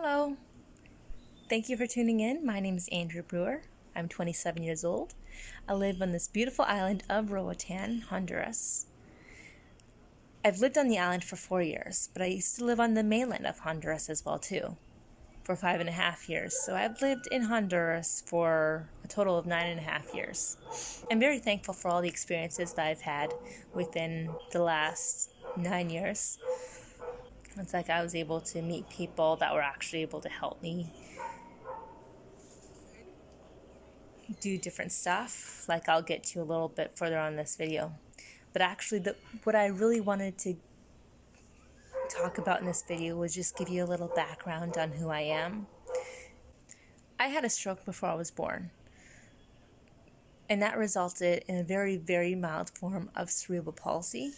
Hello. Thank you for tuning in. My name is Andrea Brewer. I'm 27 years old. I live on this beautiful island of Roatan, Honduras. I've lived on the island for 4 years, but I used to live on the mainland of Honduras as well too, for 5.5 years. So I've lived in Honduras for a total of 9.5 years. I'm very thankful for all the experiences that I've had within the last 9 years. It's like I was able to meet people that were actually able to help me do different stuff, like I'll get to a little bit further on this video. But actually, what I really wanted to talk about in this video was just give you a little background on who I am. I had a stroke before I was born, and that resulted in a very, very mild form of cerebral palsy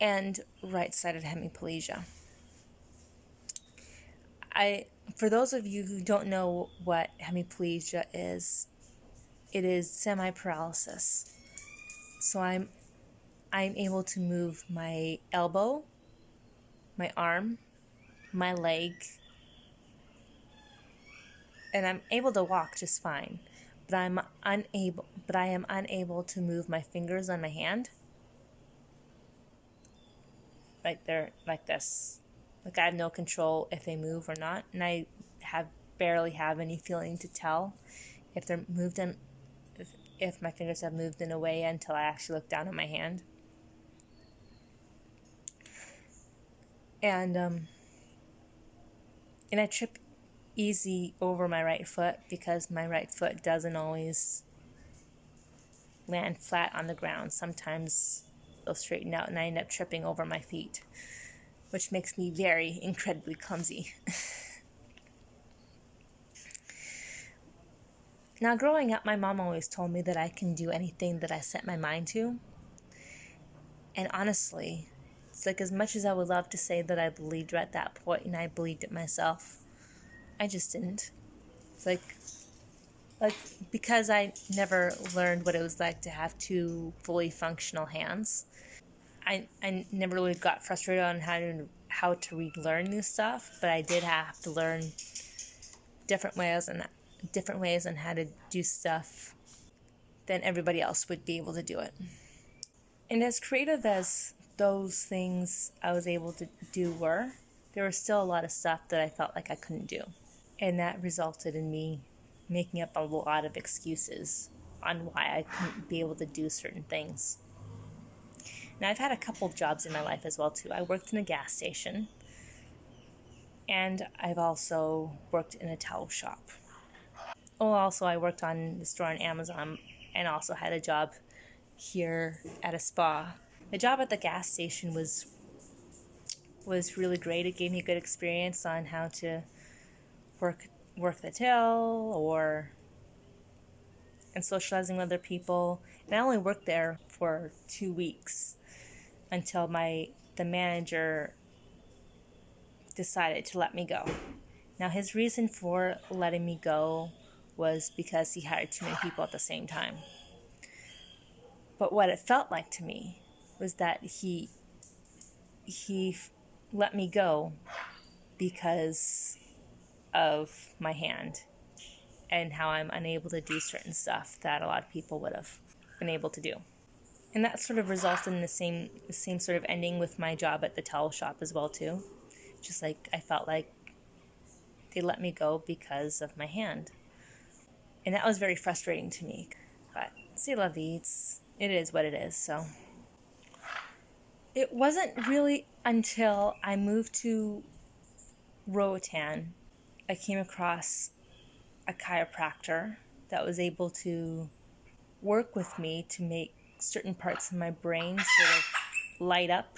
and right-sided hemiplegia. For those of you who don't know what hemiplegia is, it is semi-paralysis. So I'm able to move my elbow, my arm, my leg, and I'm able to walk just fine. But I am unable to move my fingers on my hand. Right there, like this. Like I have no control if they move or not, and I barely have any feeling to tell if they're moved in, if my fingers have moved in a way until I actually look down at my hand. And I trip easy over my right foot because my right foot doesn't always land flat on the ground. Sometimes they'll straighten out and I end up tripping over my feet, which makes me very incredibly clumsy. Now, growing up, my mom always told me that I can do anything that I set my mind to. And honestly, it's like as much as I would love to say that I believed her at that point, and I believed it myself, I just didn't. It's like because I never learned what it was like to have two fully functional hands, I never really got frustrated on how to relearn new stuff, but I did have to learn different ways on how to do stuff than everybody else would be able to do it. And as creative as those things I was able to do there was still a lot of stuff that I felt like I couldn't do. And that resulted in me making up a lot of excuses on why I couldn't be able to do certain things. Now, I've had a couple of jobs in my life as well, too. I worked in a gas station, and I've also worked in a towel shop. Also, I worked on the store on Amazon and also had a job here at a spa. The job at the gas station was really great. It gave me a good experience on how to work the till and socializing with other people. And I only worked there for 2 weeks until the manager decided to let me go. Now, his reason for letting me go was because he hired too many people at the same time. But what it felt like to me was that he let me go because of my hand and how I'm unable to do certain stuff that a lot of people would have been able to do. And that sort of resulted in the same sort of ending with my job at the towel shop as well too. Just like I felt like they let me go because of my hand. And that was very frustrating to me. But c'est la vie, it is what it is. So it wasn't really until I moved to Roatan I came across a chiropractor that was able to work with me to make certain parts of my brain sort of light up,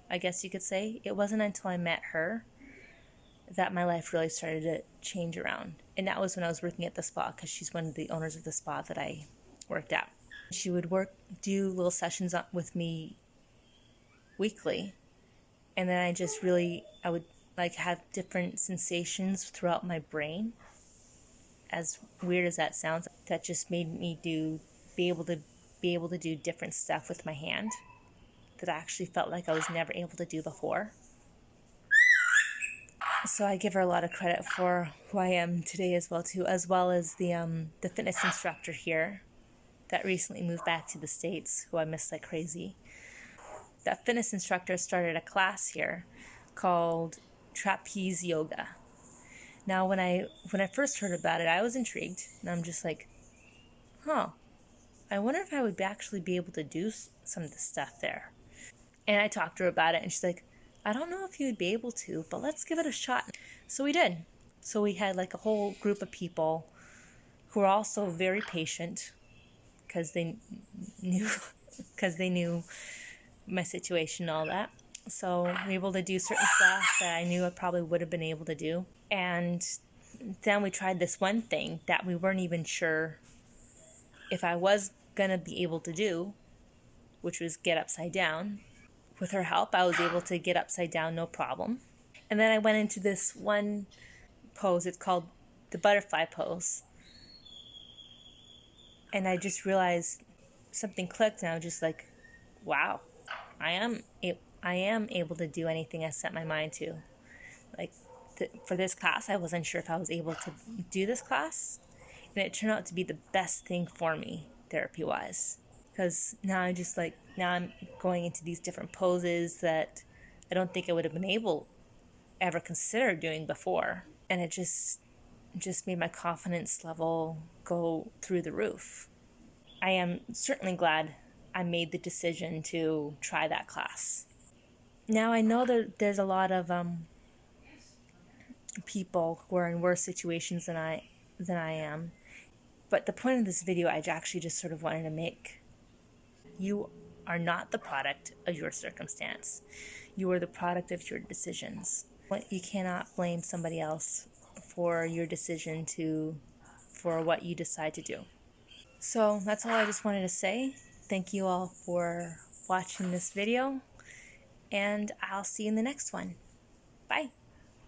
I guess you could say. It wasn't until I met her that my life really started to change around. And that was when I was working at the spa, because she's one of the owners of the spa that I worked at. She would do little sessions with me weekly, and then I would like have different sensations throughout my brain. As weird as that sounds, that just made me be able to do different stuff with my hand that I actually felt like I was never able to do before. So I give her a lot of credit for who I am today as well too, as well as the fitness instructor here that recently moved back to the States, who I miss like crazy. That fitness instructor started a class here called trapeze yoga. Now when I first heard about it, I was intrigued, and I'm just like, huh, I wonder if I would actually be able to do some of the stuff there. And I talked to her about it, and she's like, I don't know if you would be able to, but let's give it a shot. So we did. So we had like a whole group of people who were also very patient because they knew my situation and all that. So we were able to do certain stuff that I knew I probably would have been able to do. And then we tried this one thing that we weren't even sure if I was going to be able to do, which was get upside down. With her help, I was able to get upside down, no problem. And then I went into this one pose. It's called the butterfly pose. And I just realized something clicked, and I was just like, wow, I am able to do anything I set my mind to. Like, for this class, I wasn't sure if I was able to do this class. And it turned out to be the best thing for me, therapy-wise. Because now I'm going into these different poses that I don't think I would have been able ever consider doing before. And it just made my confidence level go through the roof. I am certainly glad I made the decision to try that class. Now I know that there's a lot of people who are in worse situations than I am. But the point of this video I actually just sort of wanted to make, you are not the product of your circumstance. You are the product of your decisions. You cannot blame somebody else for your decision for what you decide to do. So that's all I just wanted to say. Thank you all for watching this video, and I'll see you in the next one. Bye.